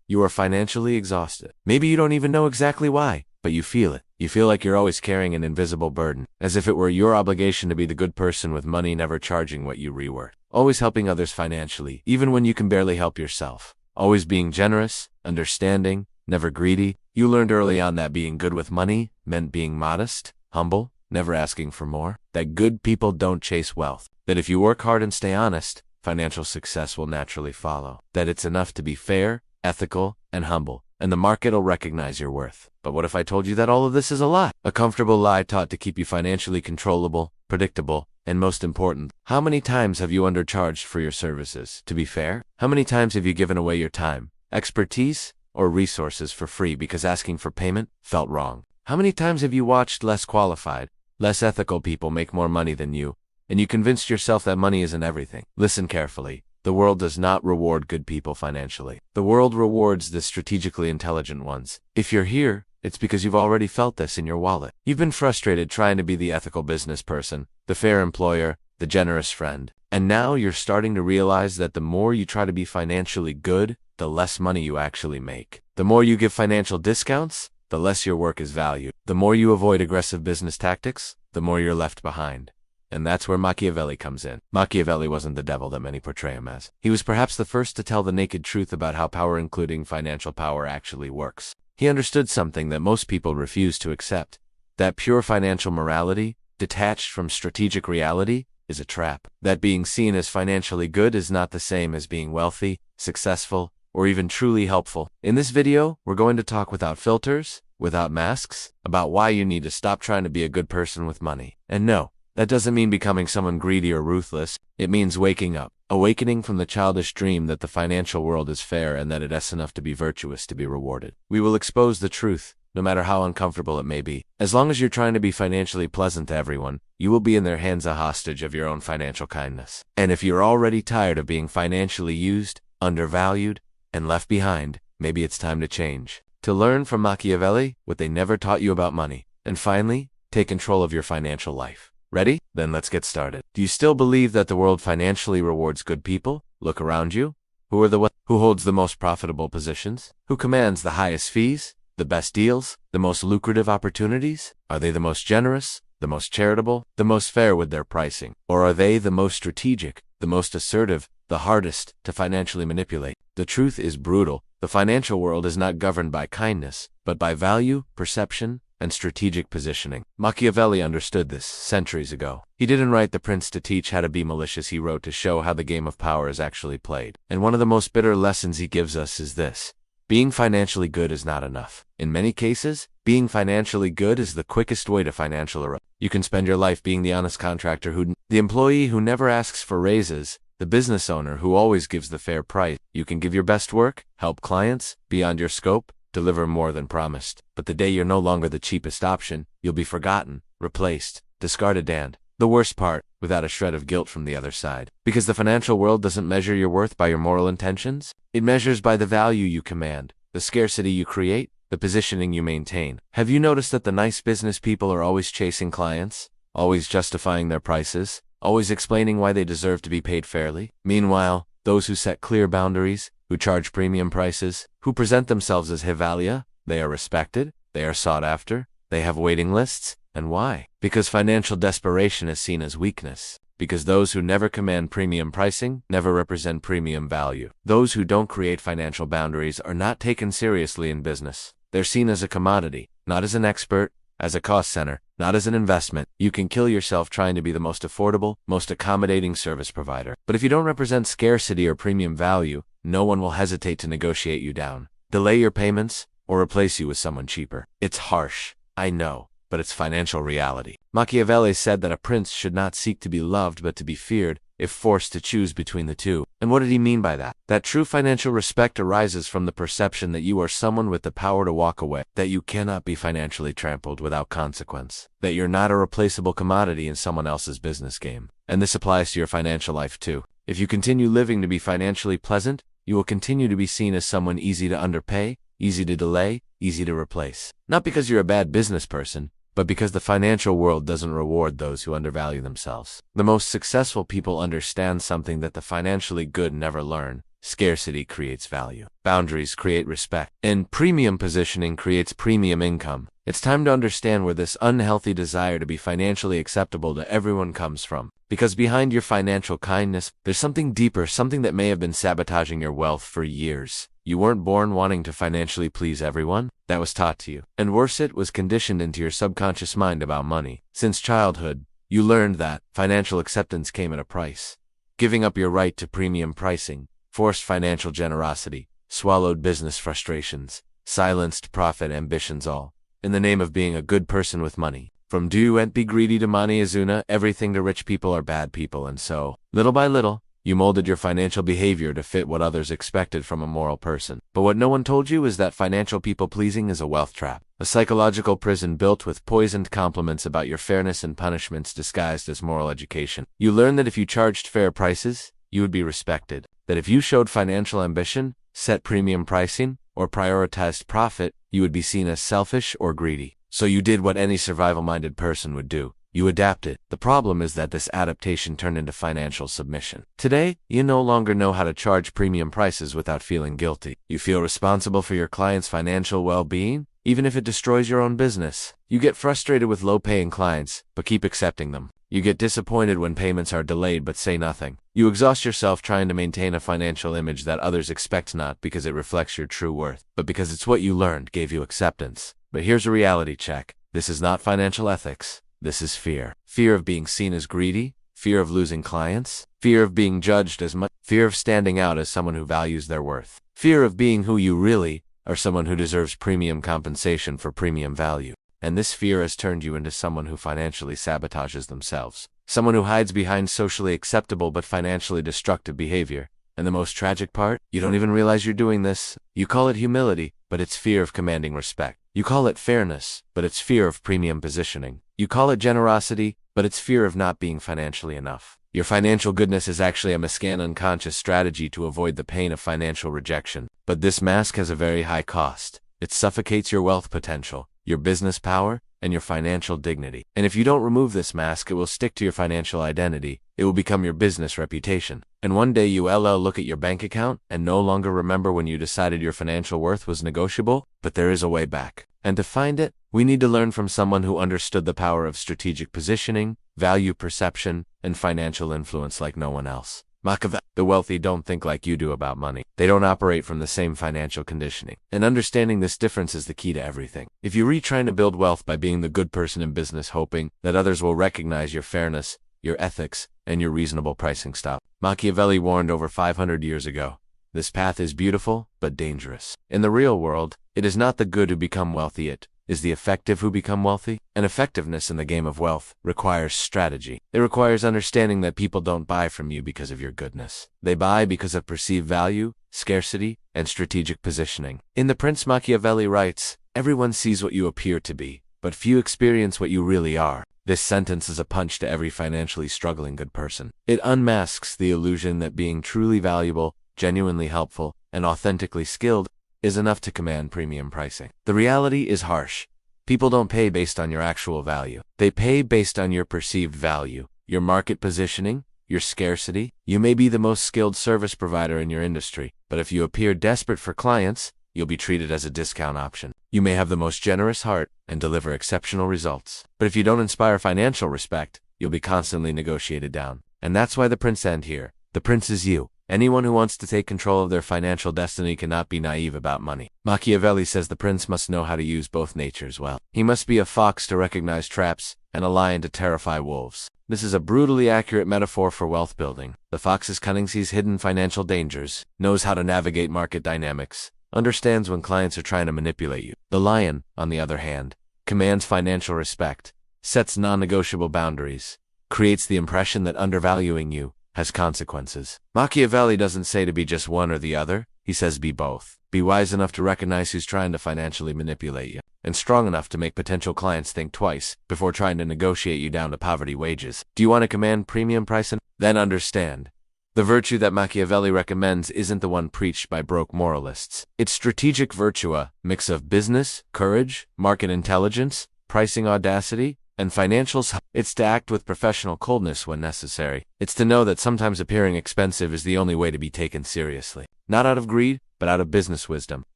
You are financially exhausted. Maybe you don't even know exactly why, but you feel it. You feel like you're always carrying an invisible burden, as if it were your obligation to be the good person with money never charging what you reworth. Always helping others financially, even when you can barely help yourself. Always being generous, understanding, never greedy. You learned early on that being good with money meant being modest, humble, never asking for more. That good people don't chase wealth. That if you work hard and stay honest, financial success will naturally follow. That it's enough to be fair, ethical, and humble, and the market will recognize your worth. But what if I told you that all of this is a lie? A comfortable lie taught to keep you financially controllable, predictable, and most important, how many times have you undercharged for your services? To be fair, how many times have you given away your time, expertise, or resources for free because asking for payment felt wrong? How many times have you watched less qualified, less ethical people make more money than you, and you convinced yourself that money isn't everything? Listen carefully. The world does not reward good people financially. The world rewards the strategically intelligent ones. If you're here, it's because you've already felt this in your wallet. You've been frustrated trying to be the ethical business person, the fair employer, the generous friend. And now you're starting to realize that the more you try to be financially good, the less money you actually make. The more you give financial discounts, the less your work is valued. The more you avoid aggressive business tactics, the more you're left behind. And that's where Machiavelli comes in. Machiavelli wasn't the devil that many portray him as. He was perhaps the first to tell the naked truth about how power, including financial power, actually works. He understood something that most people refuse to accept. That pure financial morality, detached from strategic reality, is a trap. That being seen as financially good is not the same as being wealthy, successful, or even truly helpful. In this video, we're going to talk without filters, without masks, about why you need to stop trying to be a good person with money. And no, that doesn't mean becoming someone greedy or ruthless. It means waking up, awakening from the childish dream that the financial world is fair and that it is enough to be virtuous to be rewarded. We will expose the truth, no matter how uncomfortable it may be. As long as you're trying to be financially pleasant to everyone, you will be in their hands a hostage of your own financial kindness. And if you're already tired of being financially used, undervalued, and left behind, maybe it's time to change. To learn from Machiavelli what they never taught you about money. And finally, take control of your financial life. Ready? Then let's get started. Do you still believe that the world financially rewards good people? Look around you. Who holds the most profitable positions? Who commands the highest fees, the best deals, the most lucrative opportunities? Are they the most generous, the most charitable, the most fair with their pricing? Or are they the most strategic, the most assertive, the hardest to financially manipulate? The truth is brutal. The financial world is not governed by kindness, but by value, perception, and strategic positioning. Machiavelli understood this centuries ago. He didn't write The Prince to teach how to be malicious. He wrote to show how the game of power is actually played. And one of the most bitter lessons he gives us is this: being financially good is not enough. In many cases, being financially good is the quickest way to financial erosion. You can spend your life being the honest contractor the employee who never asks for raises, the business owner who always gives the fair price. You can give your best work, help clients, beyond your scope, deliver more than promised. But the day you're no longer the cheapest option, you'll be forgotten, replaced, discarded, and, the worst part, without a shred of guilt from the other side. Because the financial world doesn't measure your worth by your moral intentions. It measures by the value you command, the scarcity you create, the positioning you maintain. Have you noticed that the nice business people are always chasing clients, always justifying their prices, always explaining why they deserve to be paid fairly? Meanwhile, those who set clear boundaries, who charge premium prices, who present themselves as Hivalia, they are respected, they are sought after, they have waiting lists. And why? Because financial desperation is seen as weakness. Because those who never command premium pricing never represent premium value. Those who don't create financial boundaries are not taken seriously in business. They're seen as a commodity, not as an expert, as a cost center, not as an investment. You can kill yourself trying to be the most affordable, most accommodating service provider. But if you don't represent scarcity or premium value, no one will hesitate to negotiate you down, delay your payments, or replace you with someone cheaper. It's harsh, I know, but it's financial reality. Machiavelli said that a prince should not seek to be loved but to be feared, if forced to choose between the two. And what did he mean by that? That true financial respect arises from the perception that you are someone with the power to walk away, that you cannot be financially trampled without consequence, that you're not a replaceable commodity in someone else's business game. And this applies to your financial life too. If you continue living to be financially pleasant, you will continue to be seen as someone easy to underpay, easy to delay, easy to replace. Not because you're a bad business person, but because the financial world doesn't reward those who undervalue themselves. The most successful people understand something that the financially good never learn: Scarcity creates value. Boundaries create respect. And premium positioning creates premium income. It's time to understand where this unhealthy desire to be financially acceptable to everyone comes from. Because behind your financial kindness, there's something deeper, something that may have been sabotaging your wealth for years. You weren't born wanting to financially please everyone. That was taught to you. And worse, it was conditioned into your subconscious mind about money. Since childhood, you learned that financial acceptance came at a price. Giving up your right to premium pricing, forced financial generosity, swallowed business frustrations, silenced profit ambitions, all in the name of being a good person with money. From do you be greedy to mani azuna, everything to rich people are bad people, and so, little by little, you molded your financial behavior to fit what others expected from a moral person. But what no one told you is that financial people-pleasing is a wealth trap, a psychological prison built with poisoned compliments about your fairness and punishments disguised as moral education. You learned that if you charged fair prices, you would be respected. That if you showed financial ambition, set premium pricing, or prioritized profit, you would be seen as selfish or greedy. So you did what any survival-minded person would do. You adapted. The problem is that this adaptation turned into financial submission. Today, you no longer know how to charge premium prices without feeling guilty. You feel responsible for your clients' financial well-being, even if it destroys your own business. You get frustrated with low-paying clients, but keep accepting them. You get disappointed when payments are delayed but say nothing. You exhaust yourself trying to maintain a financial image that others expect, not because it reflects your true worth, but because it's what you learned gave you acceptance. But here's a reality check. This is not financial ethics. This is fear. Fear of being seen as greedy, fear of losing clients, fear of being judged as much, fear of standing out as someone who values their worth, fear of being who you really are, someone who deserves premium compensation for premium value. And this fear has turned you into someone who financially sabotages themselves, someone who hides behind socially acceptable but financially destructive behavior. And the most tragic part? You don't even realize you're doing this. You call it humility, but it's fear of commanding respect. You call it fairness, but it's fear of premium positioning. You call it generosity, but it's fear of not being financially enough. Your financial goodness is actually a miscan unconscious strategy to avoid the pain of financial rejection. But this mask has a very high cost. It suffocates your wealth potential, your business power, and your financial dignity. And if you don't remove this mask, it will stick to your financial identity. It will become your business reputation. And one day you look at your bank account and no longer remember when you decided your financial worth was negotiable, but there is a way back. And to find it, we need to learn from someone who understood the power of strategic positioning, value perception, and financial influence like no one else. Machiavelli. The wealthy don't think like you do about money. They don't operate from the same financial conditioning. And understanding this difference is the key to everything. If you're trying to build wealth by being the good person in business, hoping that others will recognize your fairness, your ethics, and your reasonable pricing style. Machiavelli warned over 500 years ago, this path is beautiful, but dangerous. In the real world, it is not the good who become wealthy, it is the effective who become wealthy. And effectiveness in the game of wealth requires strategy. It requires understanding that people don't buy from you because of your goodness. They buy because of perceived value, scarcity, and strategic positioning. In The Prince, Machiavelli writes, everyone sees what you appear to be, but few experience what you really are. This sentence is a punch to every financially struggling good person. It unmasks the illusion that being truly valuable, genuinely helpful, and authentically skilled is enough to command premium pricing. The reality is harsh. People don't pay based on your actual value. They pay based on your perceived value, your market positioning, your scarcity. You may be the most skilled service provider in your industry, but if you appear desperate for clients, you'll be treated as a discount option. You may have the most generous heart and deliver exceptional results, but if you don't inspire financial respect, you'll be constantly negotiated down. And that's why the prince ends here. The prince is you. Anyone who wants to take control of their financial destiny cannot be naive about money. Machiavelli says the prince must know how to use both natures well. He must be a fox to recognize traps and a lion to terrify wolves. This is a brutally accurate metaphor for wealth building. The fox's cunning sees hidden financial dangers, knows how to navigate market dynamics, understands when clients are trying to manipulate you. The lion, on the other hand, commands financial respect, sets non-negotiable boundaries, creates the impression that undervaluing you has consequences. Machiavelli doesn't say to be just one or the other. He says be both. Be wise enough to recognize who's trying to financially manipulate you, and strong enough to make potential clients think twice before trying to negotiate you down to poverty wages. Do you want to command premium pricing? Then understand. The virtue that Machiavelli recommends isn't the one preached by broke moralists. It's strategic virtue, a mix of business, courage, market intelligence, pricing audacity, And financials, it's to act with professional coldness when necessary. It's to know that sometimes appearing expensive is the only way to be taken seriously. Not out of greed, but out of business wisdom.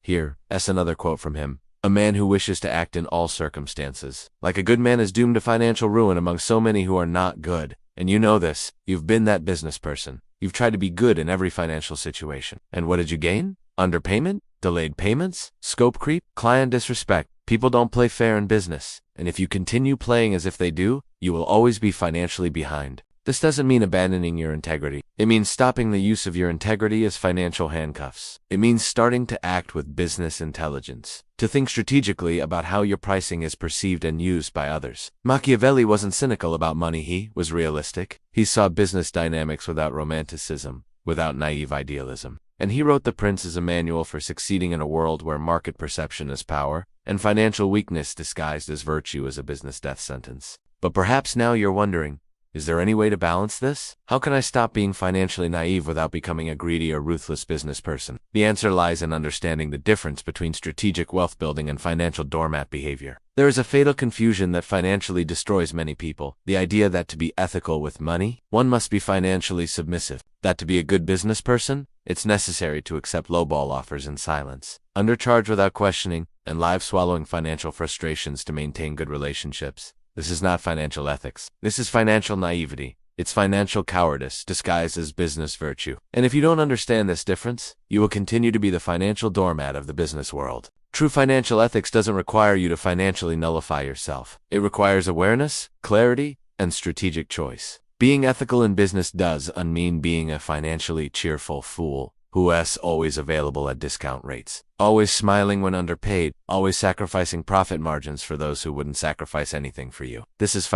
Here's another quote from him. A man who wishes to act in all circumstances, like a good man, is doomed to financial ruin among so many who are not good. And you know this. You've been that business person. You've tried to be good in every financial situation. And what did you gain? Underpayment? Delayed payments? Scope creep? Client disrespect? People don't play fair in business. And if you continue playing as if they do, you will always be financially behind. This doesn't mean abandoning your integrity. It means stopping the use of your integrity as financial handcuffs. It means starting to act with business intelligence, to think strategically about how your pricing is perceived and used by others. Machiavelli wasn't cynical about money, he was realistic. He saw business dynamics without romanticism, without naive idealism. And he wrote The Prince as a manual for succeeding in a world where market perception is power, and financial weakness disguised as virtue is a business death sentence. But perhaps now you're wondering, is there any way to balance this? How can I stop being financially naive without becoming a greedy or ruthless business person? The answer lies in understanding the difference between strategic wealth building and financial doormat behavior. There is a fatal confusion that financially destroys many people. The idea that to be ethical with money, one must be financially submissive. That to be a good business person, it's necessary to accept lowball offers in silence, undercharge without questioning, and live-swallowing financial frustrations to maintain good relationships. This is not financial ethics. This is financial naivety. It's financial cowardice disguised as business virtue. And if you don't understand this difference, you will continue to be the financial doormat of the business world. True financial ethics doesn't require you to financially nullify yourself. It requires awareness, clarity, and strategic choice. Being ethical in business doesn't mean being a financially cheerful fool who's always available at discount rates, always smiling when underpaid, always sacrificing profit margins for those who wouldn't sacrifice anything for you. This is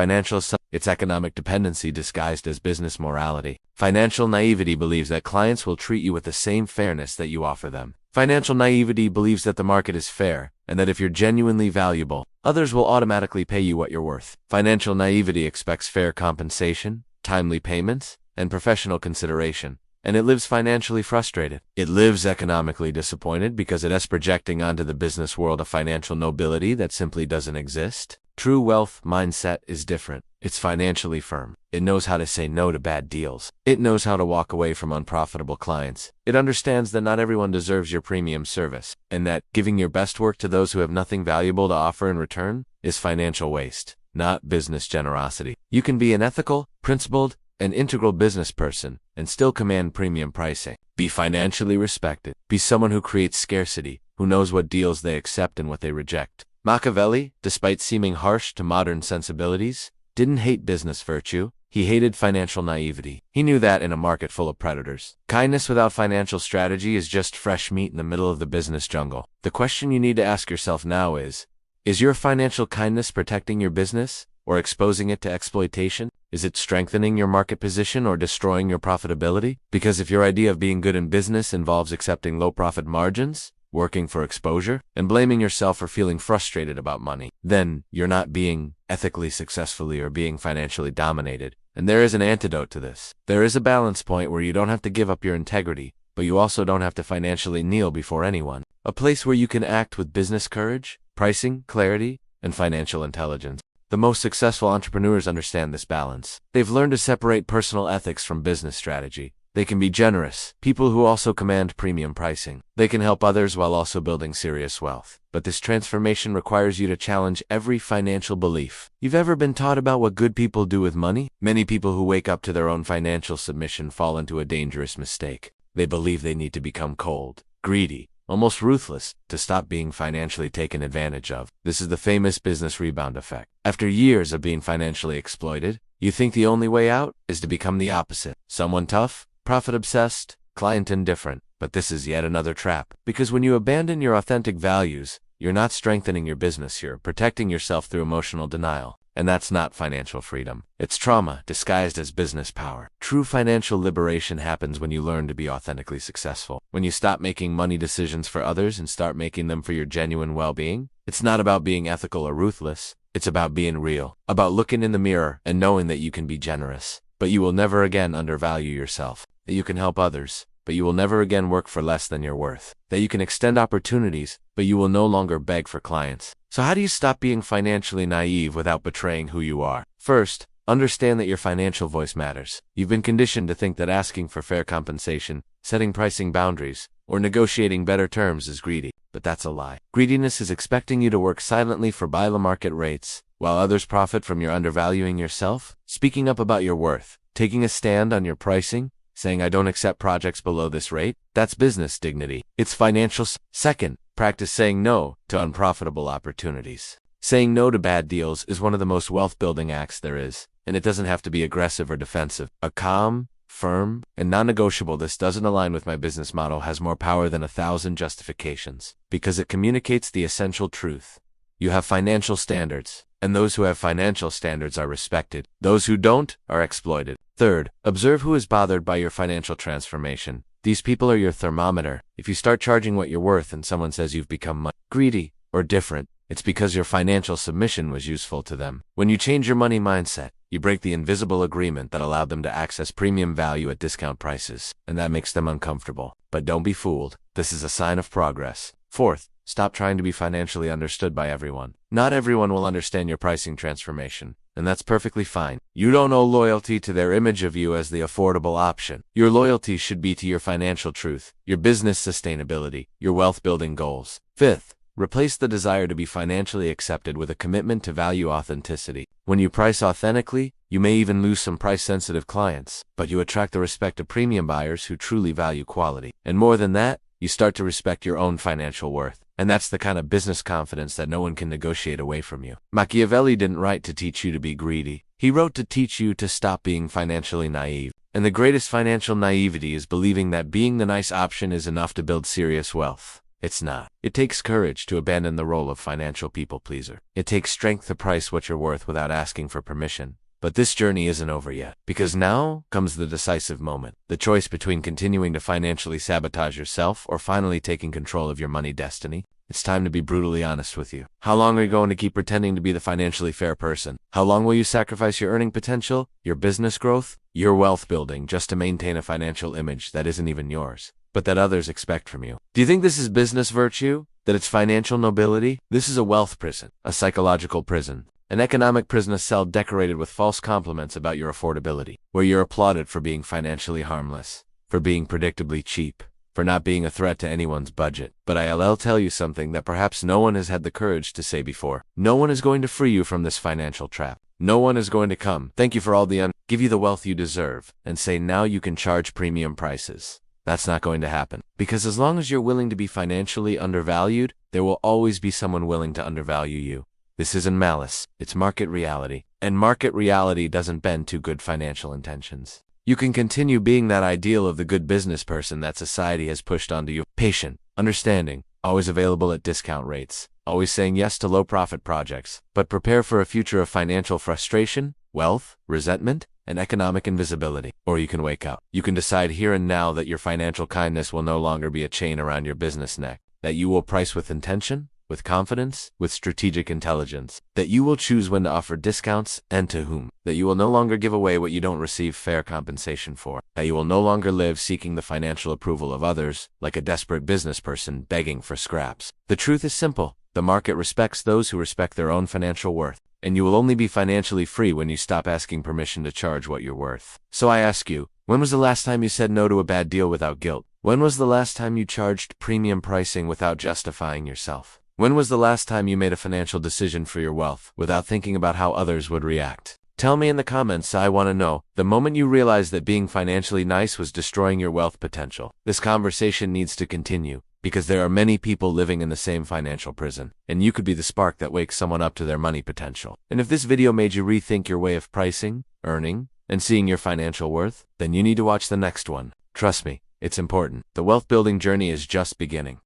it's economic dependency disguised as business morality. Financial naivety believes that clients will treat you with the same fairness that you offer them. Financial naivety believes that the market is fair, and that if you're genuinely valuable, others will automatically pay you what you're worth. Financial naivety expects fair compensation, timely payments, and professional consideration. And it lives financially frustrated. It lives economically disappointed because it is projecting onto the business world a financial nobility that simply doesn't exist. True wealth mindset is different. It's financially firm. It knows how to say no to bad deals. It knows how to walk away from unprofitable clients. It understands that not everyone deserves your premium service, and that giving your best work to those who have nothing valuable to offer in return is financial waste, not business generosity. You can be an ethical, principled, an integral business person and still command premium pricing. Be financially respected. Be someone who creates scarcity, who knows what deals they accept and what they reject. Machiavelli, despite seeming harsh to modern sensibilities, didn't hate business virtue. He hated financial naivety. He knew that in a market full of predators, kindness without financial strategy is just fresh meat in the middle of the business jungle. The question you need to ask yourself now is your financial kindness protecting your business or exposing it to exploitation? Is it strengthening your market position or destroying your profitability? Because if your idea of being good in business involves accepting low profit margins, working for exposure, and blaming yourself for feeling frustrated about money, then you're not being ethically successfully or being financially dominated. And there is an antidote to this. There is a balance point where you don't have to give up your integrity, but you also don't have to financially kneel before anyone. A place where you can act with business courage, pricing, clarity, and financial intelligence. The most successful entrepreneurs understand this balance. They've learned to separate personal ethics from business strategy. They can be generous, people who also command premium pricing. They can help others while also building serious wealth. But this transformation requires you to challenge every financial belief you've ever been taught about what good people do with money. Many people who wake up to their own financial submission fall into a dangerous mistake. They believe they need to become cold, greedy, almost ruthless, to stop being financially taken advantage of. This is the famous business rebound effect. After years of being financially exploited, you think the only way out is to become the opposite. Someone tough, profit-obsessed, client-indifferent. But this is yet another trap. Because when you abandon your authentic values, you're not strengthening your business, you're protecting yourself through emotional denial. And that's not financial freedom. It's trauma disguised as business power. True financial liberation happens when you learn to be authentically successful. When you stop making money decisions for others and start making them for your genuine well-being. It's not about being ethical or ruthless. It's about being real. About looking in the mirror and knowing that you can be generous, but you will never again undervalue yourself. That you can help others, but you will never again work for less than your worth. That you can extend opportunities, but you will no longer beg for clients. So how do you stop being financially naive without betraying who you are? First, understand that your financial voice matters. You've been conditioned to think that asking for fair compensation, setting pricing boundaries, or negotiating better terms is greedy. But that's a lie. Greediness is expecting you to work silently for below-market rates, while others profit from your undervaluing yourself. Speaking up about your worth, taking a stand on your pricing, saying I don't accept projects below this rate, that's business dignity. It's financial. Second, practice saying no to unprofitable opportunities. Saying no to bad deals is one of the most wealth-building acts there is, and it doesn't have to be aggressive or defensive. A calm, firm, and non-negotiable "this doesn't align with my business model" has more power than 1,000 justifications, because it communicates the essential truth. You have financial standards, and those who have financial standards are respected. Those who don't are exploited. Third, observe who is bothered by your financial transformation. These people are your thermometer. If you start charging what you're worth and someone says you've become greedy or different, it's because your financial submission was useful to them. When you change your money mindset, you break the invisible agreement that allowed them to access premium value at discount prices, and that makes them uncomfortable. But don't be fooled. This is a sign of progress. Fourth, stop trying to be financially understood by everyone. Not everyone will understand your pricing transformation, and that's perfectly fine. You don't owe loyalty to their image of you as the affordable option. Your loyalty should be to your financial truth, your business sustainability, your wealth-building goals. Fifth, replace the desire to be financially accepted with a commitment to value authenticity. When you price authentically, you may even lose some price-sensitive clients, but you attract the respect of premium buyers who truly value quality. And more than that, you start to respect your own financial worth. And that's the kind of business confidence that no one can negotiate away from you. Machiavelli didn't write to teach you to be greedy. He wrote to teach you to stop being financially naive. And the greatest financial naivety is believing that being the nice option is enough to build serious wealth. It's not. It takes courage to abandon the role of financial people pleaser. It takes strength to price what you're worth without asking for permission. But this journey isn't over yet, because now comes the decisive moment, the choice between continuing to financially sabotage yourself or finally taking control of your money destiny. It's time to be brutally honest with you. How long are you going to keep pretending to be the financially fair person? How long will you sacrifice your earning potential, your business growth, your wealth building just to maintain a financial image that isn't even yours, but that others expect from you? Do you think this is business virtue? That it's financial nobility? This is a wealth prison, a psychological prison. An economic prison, a cell decorated with false compliments about your affordability, where you're applauded for being financially harmless, for being predictably cheap, for not being a threat to anyone's budget. But I'll tell you something that perhaps no one has had the courage to say before. No one is going to free you from this financial trap. No one is going to come, thank you for all the give you the wealth you deserve, and say now you can charge premium prices. That's not going to happen. Because as long as you're willing to be financially undervalued, there will always be someone willing to undervalue you. This isn't malice, it's market reality. And market reality doesn't bend to good financial intentions. You can continue being that ideal of the good business person that society has pushed onto you. Patient, understanding, always available at discount rates, always saying yes to low-profit projects. But prepare for a future of financial frustration, wealth, resentment, and economic invisibility. Or you can wake up. You can decide here and now that your financial kindness will no longer be a chain around your business neck, that you will price with intention, with confidence, with strategic intelligence, that you will choose when to offer discounts and to whom, that you will no longer give away what you don't receive fair compensation for, that you will no longer live seeking the financial approval of others, like a desperate business person begging for scraps. The truth is simple. The market respects those who respect their own financial worth, and you will only be financially free when you stop asking permission to charge what you're worth. So I ask you, when was the last time you said no to a bad deal without guilt? When was the last time you charged premium pricing without justifying yourself? When was the last time you made a financial decision for your wealth without thinking about how others would react? Tell me in the comments, I want to know, the moment you realized that being financially nice was destroying your wealth potential. This conversation needs to continue, because there are many people living in the same financial prison, and you could be the spark that wakes someone up to their money potential. And if this video made you rethink your way of pricing, earning, and seeing your financial worth, then you need to watch the next one. Trust me, it's important. The wealth building journey is just beginning.